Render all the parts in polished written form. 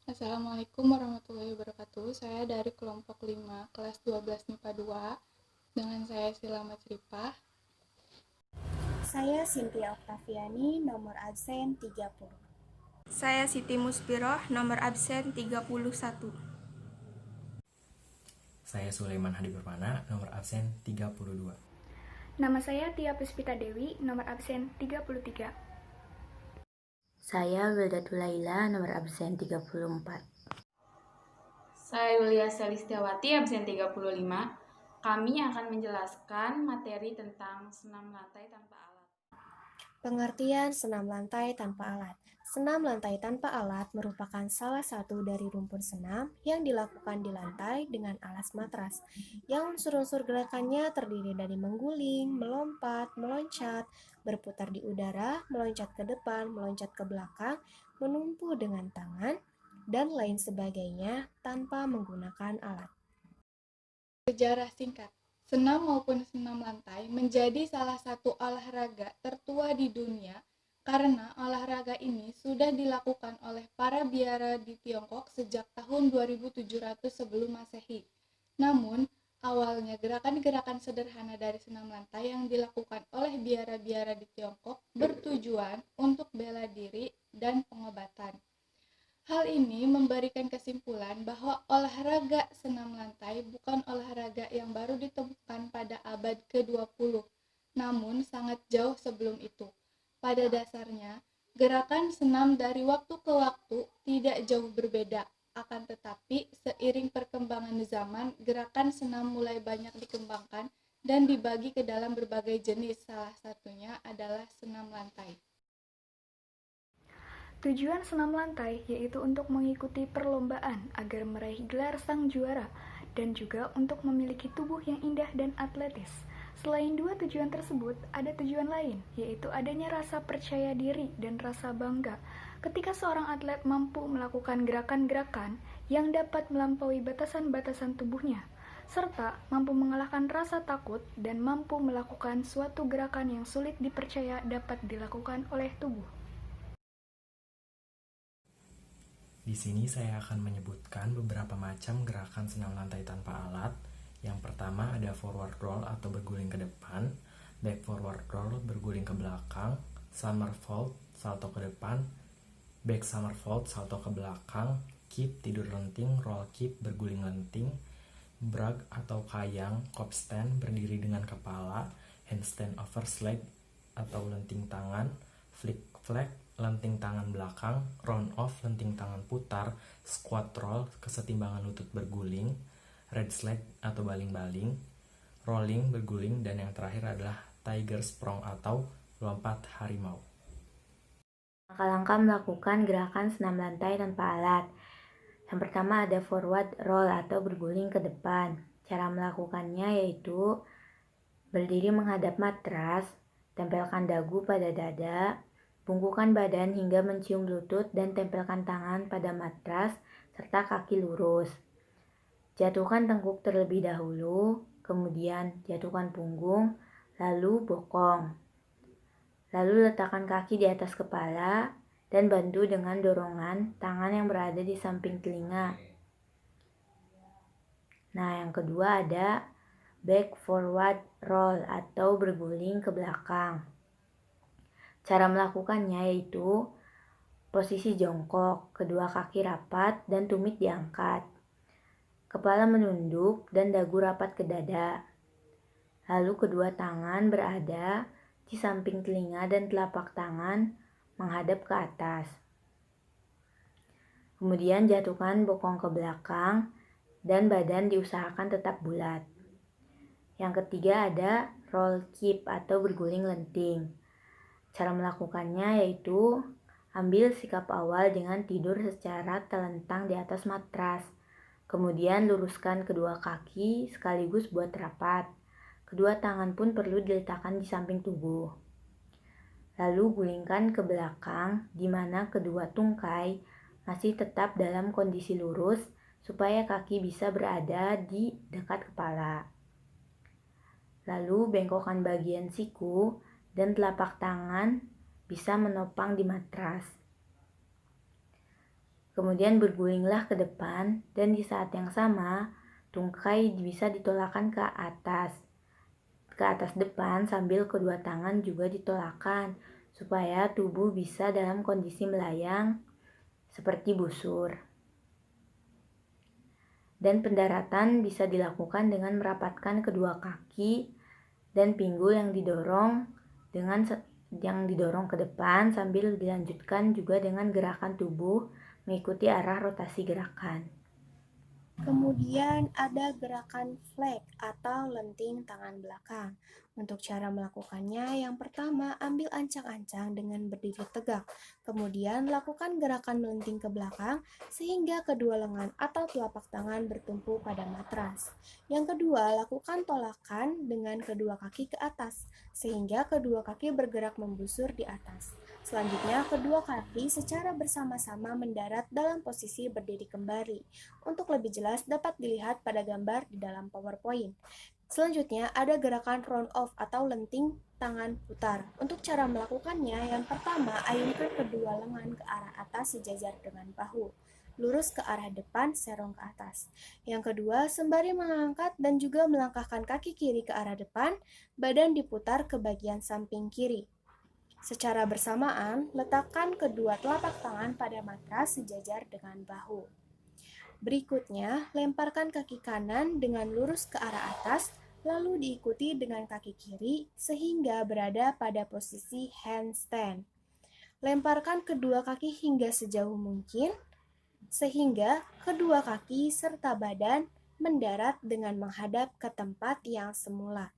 Assalamualaikum warahmatullahi wabarakatuh. Saya dari kelompok 5, kelas 12 MIPA 2. Dengan saya Sila Macripah. Saya Cynthia Oktaviani, nomor absen 30. Saya Siti Musbiroh, nomor absen 31. Saya Sulaiman Hadi Permana, nomor absen 32. Nama saya Tia Puspita Dewi, nomor absen 33. Saya Wildatul Laila, nomor absen 34. Saya Yulia Selistiawati, absen 35. Kami akan menjelaskan materi tentang senam lantai tanpa alat. Pengertian senam lantai tanpa alat. Senam lantai tanpa alat merupakan salah satu dari rumpun senam yang dilakukan di lantai dengan alas matras, yang unsur-unsur gerakannya terdiri dari mengguling, melompat, meloncat, berputar di udara, meloncat ke depan, meloncat ke belakang, menumpu dengan tangan, dan lain sebagainya tanpa menggunakan alat. Sejarah singkat. Senam maupun senam lantai menjadi salah satu olahraga tertua di dunia karena olahraga ini sudah dilakukan oleh para biara di Tiongkok sejak tahun 2700 sebelum Masehi. Namun, awalnya gerakan-gerakan sederhana dari senam lantai yang dilakukan oleh biara-biara di Tiongkok bertujuan untuk bela diri dan pengobatan. Hal ini memberikan kesimpulan bahwa olahraga senam lantai bukan olahraga yang baru ditemukan pada abad ke-20, namun sangat jauh sebelum itu. Pada dasarnya, gerakan senam dari waktu ke waktu tidak jauh berbeda, akan tetapi seiring perkembangan zaman, gerakan senam mulai banyak dikembangkan dan dibagi ke dalam berbagai jenis, salah satunya adalah senam lantai. Tujuan senam lantai yaitu untuk mengikuti perlombaan agar meraih gelar sang juara dan juga untuk memiliki tubuh yang indah dan atletis. Selain dua tujuan tersebut, ada tujuan lain, yaitu adanya rasa percaya diri dan rasa bangga ketika seorang atlet mampu melakukan gerakan-gerakan yang dapat melampaui batasan-batasan tubuhnya, serta mampu mengalahkan rasa takut dan mampu melakukan suatu gerakan yang sulit dipercaya dapat dilakukan oleh tubuh. Di sini saya akan menyebutkan beberapa macam gerakan senam lantai tanpa alat. Yang pertama ada forward roll atau berguling ke depan, back forward roll berguling ke belakang, somersault salto ke depan, back somersault salto ke belakang, keep tidur lenting, roll keep berguling lenting, brag atau kayang, cop stand berdiri dengan kepala, handstand over slide atau lenting tangan, flick flag lenting tangan belakang, round off lenting tangan putar, squat roll kesetimbangan lutut berguling, red slide atau baling-baling, rolling berguling, dan yang terakhir adalah tiger sprong atau lompat harimau. Langkah-langkah melakukan gerakan senam lantai tanpa alat. Yang pertama ada forward roll atau berguling ke depan. Cara melakukannya yaitu berdiri menghadap matras, tempelkan dagu pada dada, bungkukan badan hingga mencium lutut dan tempelkan tangan pada matras serta kaki lurus. Jatuhkan tengkuk terlebih dahulu, kemudian jatuhkan punggung, lalu bokong. Lalu letakkan kaki di atas kepala dan bantu dengan dorongan tangan yang berada di samping telinga. Nah, yang kedua ada back forward roll atau berguling ke belakang. Cara melakukannya yaitu posisi jongkok, kedua kaki rapat dan tumit diangkat. Kepala menunduk dan dagu rapat ke dada. Lalu kedua tangan berada di samping telinga dan telapak tangan menghadap ke atas. Kemudian jatuhkan bokong ke belakang dan badan diusahakan tetap bulat. Yang ketiga ada roll keep atau berguling lenting. Cara melakukannya yaitu ambil sikap awal dengan tidur secara telentang di atas matras. Kemudian luruskan kedua kaki sekaligus buat rapat. Kedua tangan pun perlu diletakkan di samping tubuh. Lalu gulingkan ke belakang di mana kedua tungkai masih tetap dalam kondisi lurus supaya kaki bisa berada di dekat kepala. Lalu bengkokkan bagian siku dan telapak tangan bisa menopang di matras. Kemudian bergulinglah ke depan dan di saat yang sama tungkai bisa ditolakkan ke atas depan sambil kedua tangan juga ditolakkan supaya tubuh bisa dalam kondisi melayang seperti busur. Dan pendaratan bisa dilakukan dengan merapatkan kedua kaki dan pinggul yang didorong ke depan sambil dilanjutkan juga dengan gerakan tubuh mengikuti arah rotasi gerakan. Kemudian ada gerakan flag atau lenting tangan belakang. Untuk cara melakukannya, yang pertama ambil ancang-ancang dengan berdiri tegak. Kemudian lakukan gerakan melenting ke belakang sehingga kedua lengan atau telapak tangan bertumpu pada matras. Yang kedua, lakukan tolakan dengan kedua kaki ke atas sehingga kedua kaki bergerak membusur di atas. Selanjutnya, kedua kaki secara bersama-sama mendarat dalam posisi berdiri kembali. Untuk lebih jelas dapat dilihat pada gambar di dalam PowerPoint. Selanjutnya ada gerakan round off atau lenting tangan putar. Untuk cara melakukannya, yang pertama ayunkan kedua lengan ke arah atas sejajar dengan bahu. Lurus ke arah depan, serong ke atas. Yang kedua, sembari mengangkat dan juga melangkahkan kaki kiri ke arah depan, badan diputar ke bagian samping kiri. Secara bersamaan, letakkan kedua telapak tangan pada matras sejajar dengan bahu. Berikutnya, lemparkan kaki kanan dengan lurus ke arah atas, lalu diikuti dengan kaki kiri sehingga berada pada posisi handstand. Lemparkan kedua kaki hingga sejauh mungkin, sehingga kedua kaki serta badan mendarat dengan menghadap ke tempat yang semula.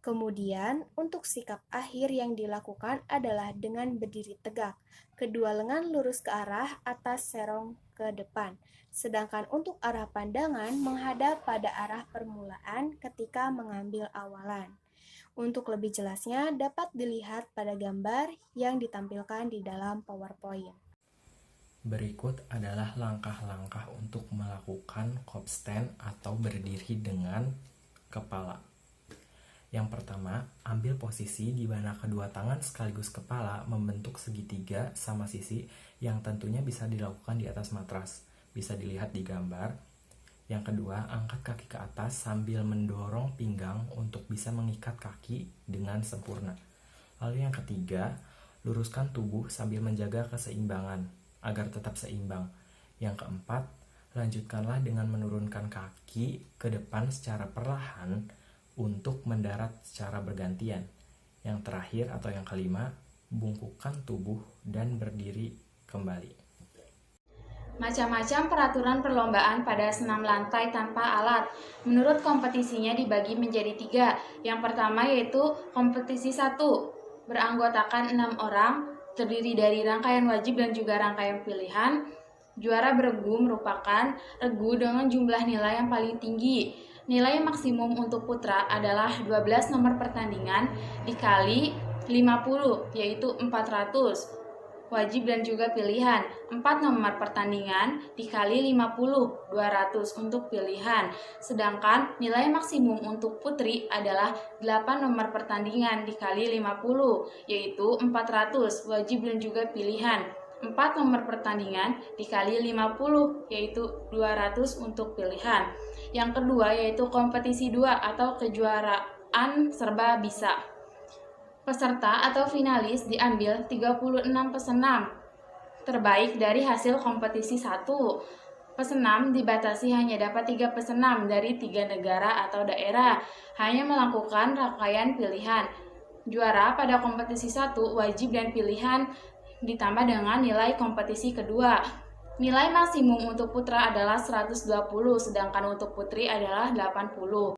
Kemudian, untuk sikap akhir yang dilakukan adalah dengan berdiri tegak. Kedua lengan lurus ke arah atas, serong ke depan. Sedangkan untuk arah pandangan menghadap pada arah permulaan ketika mengambil awalan. Untuk lebih jelasnya dapat dilihat pada gambar yang ditampilkan di dalam PowerPoint. Berikut adalah langkah-langkah untuk melakukan kopstand atau berdiri dengan kepala. Yang pertama, ambil posisi di mana kedua tangan sekaligus kepala membentuk segitiga sama sisi yang tentunya bisa dilakukan di atas matras. Bisa dilihat di gambar. Yang kedua, angkat kaki ke atas sambil mendorong pinggang untuk bisa mengikat kaki dengan sempurna. Lalu yang ketiga, luruskan tubuh sambil menjaga keseimbangan agar tetap seimbang. Yang keempat, lanjutkanlah dengan menurunkan kaki ke depan secara perlahan untuk mendarat secara bergantian. Yang terakhir atau yang kelima, bungkukkan tubuh dan berdiri kembali. Macam-macam peraturan perlombaan pada senam lantai tanpa alat. Menurut kompetisinya dibagi menjadi 3. Yang pertama yaitu kompetisi 1, beranggotakan 6 orang, terdiri dari rangkaian wajib dan juga rangkaian pilihan. Juara beregu merupakan regu dengan jumlah nilai yang paling tinggi. Nilai maksimum untuk putra adalah 12 nomor pertandingan dikali 50, yaitu 400. Wajib dan juga pilihan, 4 nomor pertandingan dikali 50, 200 untuk pilihan. Sedangkan nilai maksimum untuk putri adalah 8 nomor pertandingan dikali 50, yaitu 400, wajib dan juga pilihan. 4 nomor pertandingan dikali 50, yaitu 200 untuk pilihan. Yang kedua yaitu kompetisi 2 atau kejuaraan serba bisa. Peserta atau finalis diambil 36 pesenam terbaik dari hasil kompetisi 1. Pesenam dibatasi hanya dapat 3 pesenam dari 3 negara atau daerah, hanya melakukan rangkaian pilihan. Juara pada kompetisi 1 wajib dan pilihan ditambah dengan nilai kompetisi kedua. Nilai maksimum untuk putra adalah 120, sedangkan untuk putri adalah 80.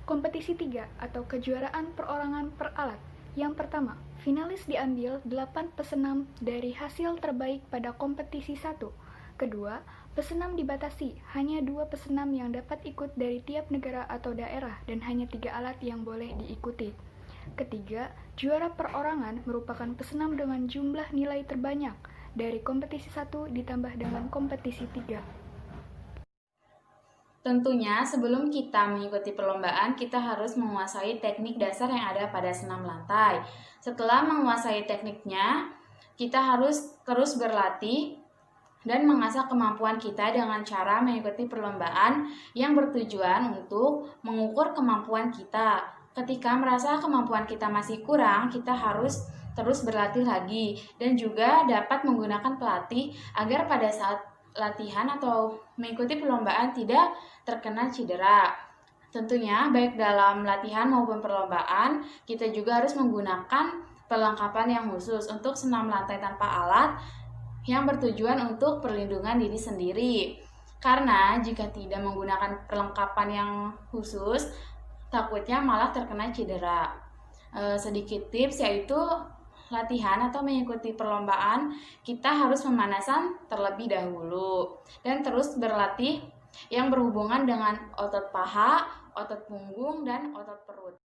Kompetisi 3 atau kejuaraan perorangan per alat. Yang pertama, finalis diambil 8 pesenam dari hasil terbaik pada kompetisi 1. Kedua, pesenam dibatasi, hanya 2 pesenam yang dapat ikut dari tiap negara atau daerah dan hanya 3 alat yang boleh diikuti. Ketiga, juara perorangan merupakan pesenam dengan jumlah nilai terbanyak dari kompetisi 1 ditambah dengan kompetisi 3. Tentunya sebelum kita mengikuti perlombaan, kita harus menguasai teknik dasar yang ada pada senam lantai. Setelah menguasai tekniknya, kita harus terus berlatih dan mengasah kemampuan kita dengan cara mengikuti perlombaan yang bertujuan untuk mengukur kemampuan kita. Ketika merasa kemampuan kita masih kurang, kita harus terus berlatih lagi dan juga dapat menggunakan pelatih agar pada saat latihan atau mengikuti perlombaan tidak terkena cedera. Tentunya baik dalam latihan maupun perlombaan, kita juga harus menggunakan perlengkapan yang khusus untuk senam lantai tanpa alat yang bertujuan untuk perlindungan diri sendiri. Karena jika tidak menggunakan perlengkapan yang khusus, takutnya malah terkena cedera. Sedikit tips yaitu latihan atau mengikuti perlombaan, kita harus pemanasan terlebih dahulu dan terus berlatih yang berhubungan dengan otot paha, otot punggung, dan otot perut.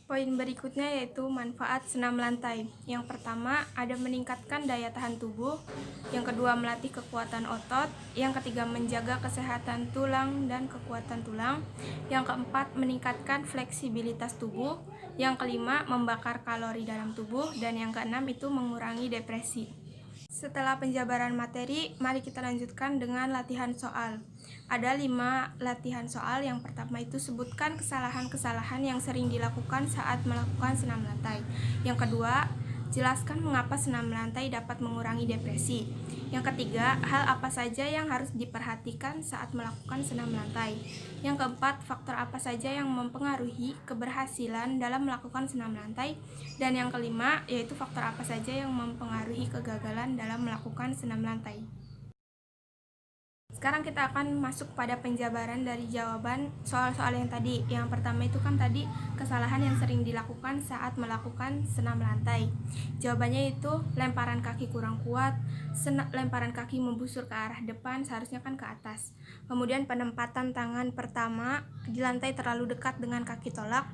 Poin berikutnya yaitu manfaat senam lantai. Yang pertama, ada meningkatkan daya tahan tubuh. Yang kedua, melatih kekuatan otot. Yang ketiga, menjaga kesehatan tulang dan kekuatan tulang. Yang keempat, meningkatkan fleksibilitas tubuh. Yang kelima, membakar kalori dalam tubuh. Dan yang keenam itu mengurangi depresi. Setelah penjabaran materi, mari kita lanjutkan dengan latihan soal. Ada 5 latihan soal. Yang pertama itu sebutkan kesalahan-kesalahan yang sering dilakukan saat melakukan senam lantai. Yang kedua, jelaskan mengapa senam lantai dapat mengurangi depresi. Yang ketiga, hal apa saja yang harus diperhatikan saat melakukan senam lantai. Yang keempat, faktor apa saja yang mempengaruhi keberhasilan dalam melakukan senam lantai. Dan yang kelima, yaitu faktor apa saja yang mempengaruhi kegagalan dalam melakukan senam lantai. Sekarang kita akan masuk pada penjabaran dari jawaban soal-soal yang tadi. Yang pertama itu kan tadi kesalahan yang sering dilakukan saat melakukan senam lantai. Jawabannya itu lemparan kaki kurang kuat, lemparan kaki membusur ke arah depan, seharusnya kan ke atas. Kemudian penempatan tangan pertama di lantai terlalu dekat dengan kaki tolak.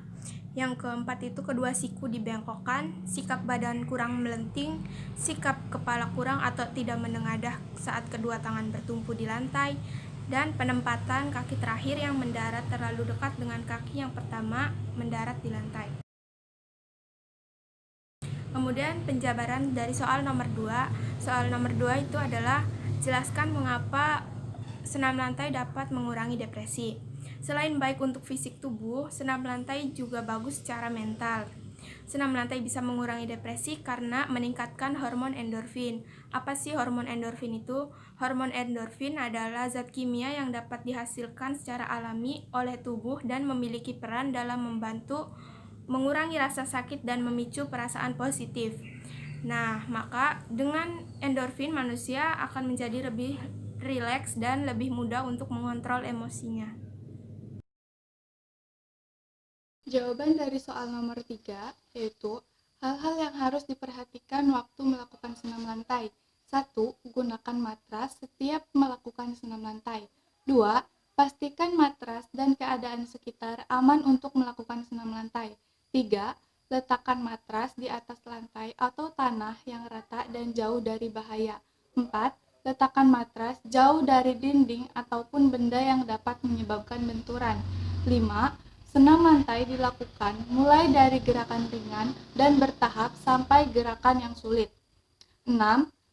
Yang keempat itu kedua siku dibengkokkan, sikap badan kurang melenting, sikap kepala kurang atau tidak menengadah saat kedua tangan bertumpu di lantai, dan penempatan kaki terakhir yang mendarat terlalu dekat dengan kaki yang pertama mendarat di lantai. Kemudian penjabaran dari soal nomor 2. Soal nomor 2 itu adalah jelaskan mengapa senam lantai dapat mengurangi depresi. Selain baik untuk fisik tubuh, senam lantai juga bagus secara mental. Senam lantai bisa mengurangi depresi karena meningkatkan hormon endorfin. Apa sih hormon endorfin itu? Hormon endorfin adalah zat kimia yang dapat dihasilkan secara alami oleh tubuh dan memiliki peran dalam membantu mengurangi rasa sakit dan memicu perasaan positif. Nah, maka dengan endorfin manusia akan menjadi lebih rileks dan lebih mudah untuk mengontrol emosinya. Jawaban dari soal nomor 3 yaitu hal-hal yang harus diperhatikan waktu melakukan senam lantai. 1. Gunakan matras setiap melakukan senam lantai. 2. Pastikan matras dan keadaan sekitar aman untuk melakukan senam lantai. 3. Letakkan matras di atas lantai atau tanah yang rata dan jauh dari bahaya. 4. Letakkan matras jauh dari dinding ataupun benda yang dapat menyebabkan benturan. 5. Senam lantai dilakukan mulai dari gerakan ringan dan bertahap sampai gerakan yang sulit. 6.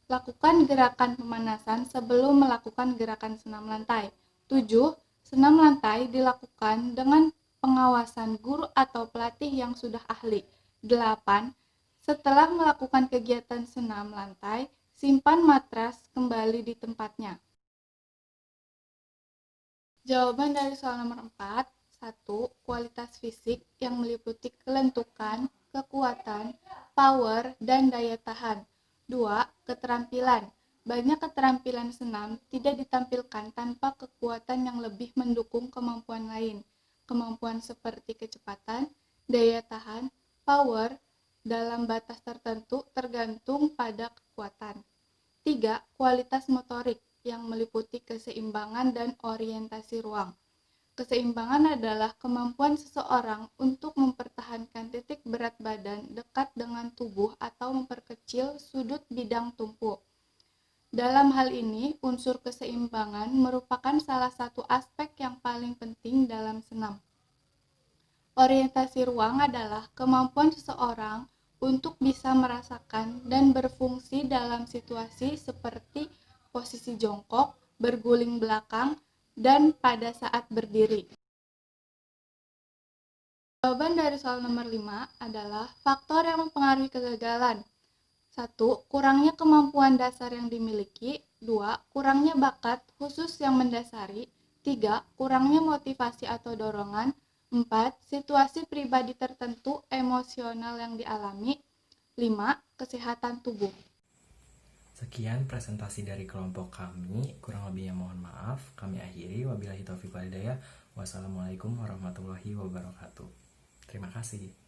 Lakukan gerakan pemanasan sebelum melakukan gerakan senam lantai. 7. Senam lantai dilakukan dengan pengawasan guru atau pelatih yang sudah ahli. 8. Setelah melakukan kegiatan senam lantai, simpan matras kembali di tempatnya. Jawaban dari soal nomor 4. 1. Kualitas fisik yang meliputi kelentukan, kekuatan, power, dan daya tahan. 2. Keterampilan. Banyak keterampilan senam tidak ditampilkan tanpa kekuatan yang lebih mendukung kemampuan lain. Kemampuan seperti kecepatan, daya tahan, power, dalam batas tertentu tergantung pada kekuatan. 3. Kualitas motorik yang meliputi keseimbangan dan orientasi ruang. Keseimbangan adalah kemampuan seseorang untuk mempertahankan titik berat badan dekat dengan tubuh atau memperkecil sudut bidang tumpu. Dalam hal ini, unsur keseimbangan merupakan salah satu aspek yang paling penting dalam senam. Orientasi ruang adalah kemampuan seseorang untuk bisa merasakan dan berfungsi dalam situasi seperti posisi jongkok, berguling belakang, dan pada saat berdiri. Jawaban dari soal nomor 5 adalah faktor yang mempengaruhi kegagalan. 1. Kurangnya kemampuan dasar yang dimiliki. 2. Kurangnya bakat khusus yang mendasari. 3. Kurangnya motivasi atau dorongan. 4. Situasi pribadi tertentu emosional yang dialami. 5. Kesehatan tubuh. Sekian presentasi dari kelompok kami, kurang lebihnya mohon maaf. Kami akhiri, wabillahi taufiq wal hidayah. Wassalamualaikum warahmatullahi wabarakatuh. Terima kasih.